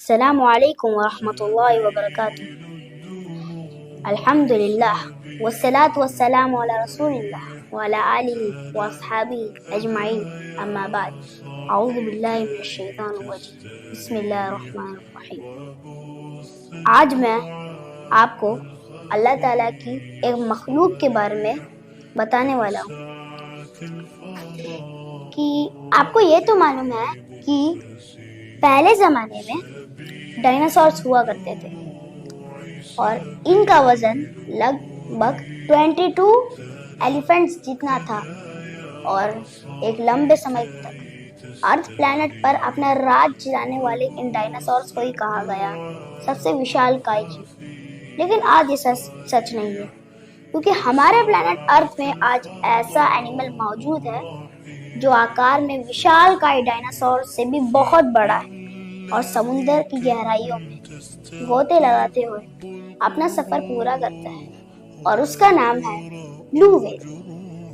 अस्सलामु अलैकुम वरहमतुल्लाहि वबरकातुह। अल्हम्दुलिल्लाह वस्सलातु वस्सलामु अला रसूलिल्लाह व अला आलिहि व अस्हाबिहि अजमाइन, अम्मा बाद। औज़ु बिल्लाहि मिनश शैतानिर रजीम। बिस्मिल्लाहिर रहमानिर रहीम। आज मैं आपको अल्लाह ताला की एक मखलूक के बारे में बताने वाला हूँ कि आपको ये तो मालूम है कि पहले ज़माने में डायनासोर्स हुआ करते थे और इनका वजन लगभग 22 एलिफेंट्स जितना था और एक लंबे समय तक अर्थ प्लैनेट पर अपना राज चलाने वाले इन डायनासोर्स को ही कहा गया सबसे विशालकाय जीव। लेकिन आज ये सच नहीं है, क्योंकि हमारे प्लैनेट अर्थ में आज ऐसा एनिमल मौजूद है जो आकार में विशालकाय डायनासोर से भी बहुत बड़ा है और समुद्र की गहराइयों में गोते लगाते हुए अपना सफर पूरा करता है और उसका नाम है ब्लू व्हेल।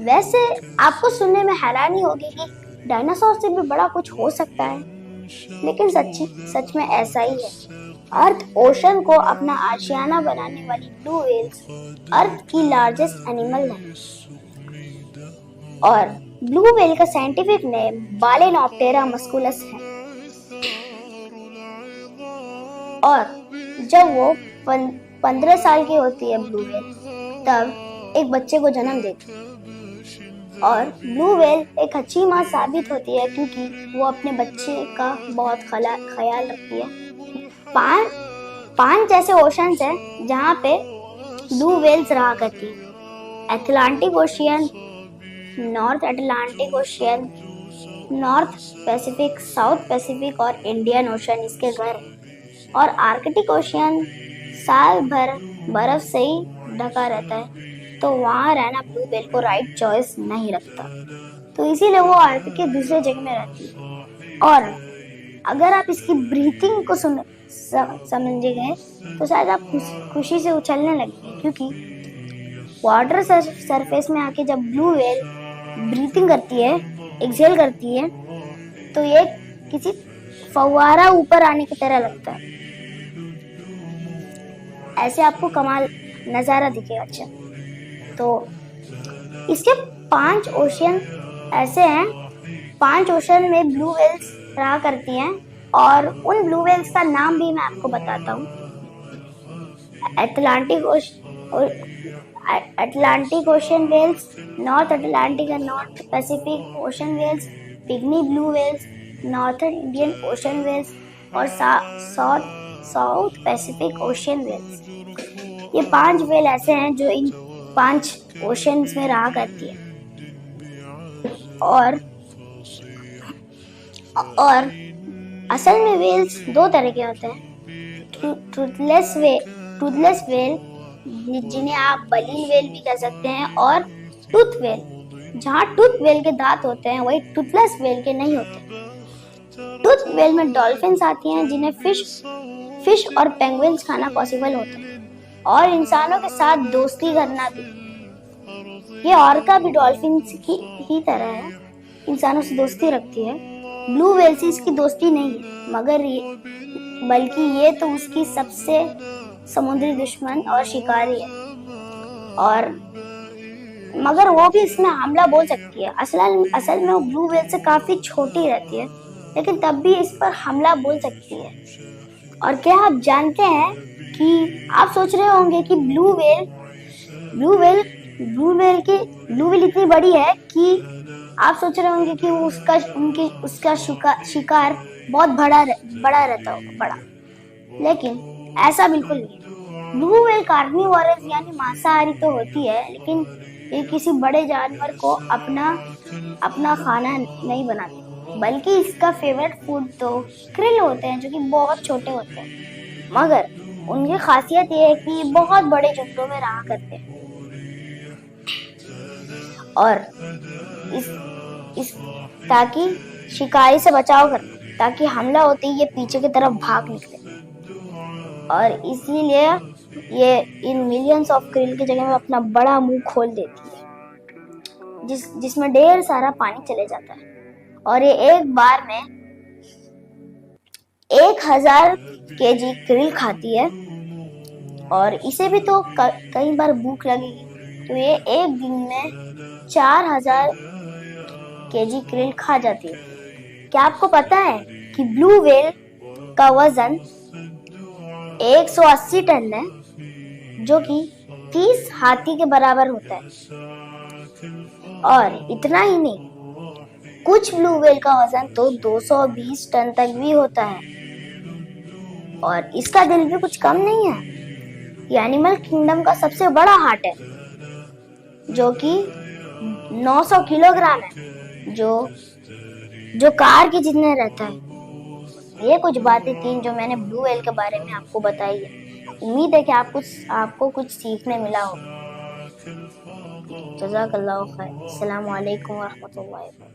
वैसे आपको सुनने में हैरानी होगी कि डायनासोर से भी बड़ा कुछ हो सकता है, लेकिन सच में ऐसा ही है। अर्थ ओशन को अपना आशियाना बनाने वाली ब्लू व्हेल्स अर्थ की लार्जेस्ट एनिमल है और ब्लू व्हेल का साइंटिफिक नेम बालेनोप्टेरा मस्कुलस है। और जब वो 15 साल की होती है ब्लू व्हेल, तब एक बच्चे को जन्म देती है और ब्लू व्हेल एक अच्छी माँ साबित होती है, क्योंकि वो अपने बच्चे का बहुत ख्याल रखती है। पांच ऐसे ओशंस हैं जहाँ पे ब्लू व्हेल्स रहा करती है। Atlantic ocean, north Atlantic ocean, north Pacific, south Pacific और इंडियन ओशन इसके घर हैं। और आर्कटिक ओशियन साल भर बर्फ से ही ढका रहता है, तो वहाँ रहना ब्लू व्हेल को राइट चॉइस नहीं रखता, तो इसीलिए वो अर्थ के दूसरे जगह में रहती है। और अगर आप इसकी ब्रीथिंग को समझेंगे तो शायद आप खुशी से उछलने लगेंगे, क्योंकि वाटर सरफेस में आके जब ब्लू व्हेल ब्रीथिंग करती है, एक्सहेल करती है, तो ये किसी फव्वारा ऊपर आने की तरह लगता है। ऐसे आपको कमाल नज़ारा दिखेगा। अच्छा, तो इसके 5 ओशियन ऐसे हैं। 5 ओशन में ब्लू व्हेल्स रहा करती हैं और उन ब्लू व्हेल्स का नाम भी मैं आपको बताता हूँ। Atlantic ocean whales, north Atlantic and north Pacific ocean whales, pygmy blue whales, northern Indian ocean whales और साउथ पैसिफिक ओशन व्हेल्स। ये 5 व्हेल ऐसे हैं जो इन 5 ओशंस में रहा करती है। और असल में व्हेल्स 2 तरह के होते हैं। टूथलेस व्हेल, जिन्हें आप बलीन व्हेल भी कह सकते हैं, और टूथ व्हेल। जहाँ टूथ व्हेल के दांत होते हैं वही टूथलेस व्हेल के नहीं होते। टूथ व्हेल में डॉल्फिन्स आती हैं, जिन्हें फिश और पेंगुइन्स खाना पॉसिबल होता है, और इंसानों के साथ दोस्ती करना भी। ये ऑर्का भी डॉल्फिन्स की ही तरह है, इंसानों से दोस्ती रखती है। ब्लू व्हेल से इसकी दोस्ती नहीं है, बल्कि ये तो उसकी सबसे समुद्री दुश्मन और शिकारी है, और मगर वो भी इसमें हमला बोल सकती है। असल में वो ब्लू व्हेल से काफी छोटी रहती है, लेकिन तब भी इस पर हमला बोल सकती है। और क्या आप जानते हैं कि आप सोच रहे होंगे कि ब्लू व्हेल इतनी बड़ी है कि आप सोच रहे होंगे कि उसका शिकार बहुत बड़ा रहता होगा, लेकिन ऐसा बिल्कुल नहीं है। ब्लू व्हेल कार्निवोरस यानी मांसाहारी तो होती है, लेकिन ये किसी बड़े जानवर को अपना खाना नहीं बनाती, बल्कि इसका फेवरेट फूड तो क्रिल होते हैं, जो कि बहुत छोटे होते हैं, मगर उनकी खासियत ये है कि बहुत बड़े झुंडों में रहा करते हैं। और ताकि शिकारी से बचाव कर, ताकि हमला होते ही ये पीछे की तरफ भाग निकले, और इसीलिए ये इन मिलियंस ऑफ क्रिल की जगह में अपना बड़ा मुंह खोल देती है, जिसमें ढेर सारा पानी चले जाता है, और ये एक बार में 1000 केजी krill खाती है, और इसे भी तो कई बार भूख लगेगी, तो ये एक दिन में 4000 केजी krill खा जाती है। क्या आपको पता है कि ब्लू व्हेल का वजन 180 टन है, जो कि 30 हाथी के बराबर होता है। और इतना ही नहीं, कुछ ब्लू व्हेल का वजन तो 220 टन तक भी होता है, और इसका दिल भी कुछ कम नहीं है। ये एनिमल किंगडम का सबसे बड़ा हार्ट है, जो कि 900 किलोग्राम है, जो कार के जितने रहता है। ये कुछ बातें थी जो मैंने ब्लू व्हेल के बारे में आपको बताई है। उम्मीद है कि आपको कुछ सीखने मिला हो। जज़ाकल्लाहु खैर। अस्सलामु अलैकुम व रहमतुल्लाहि व बरकातहू।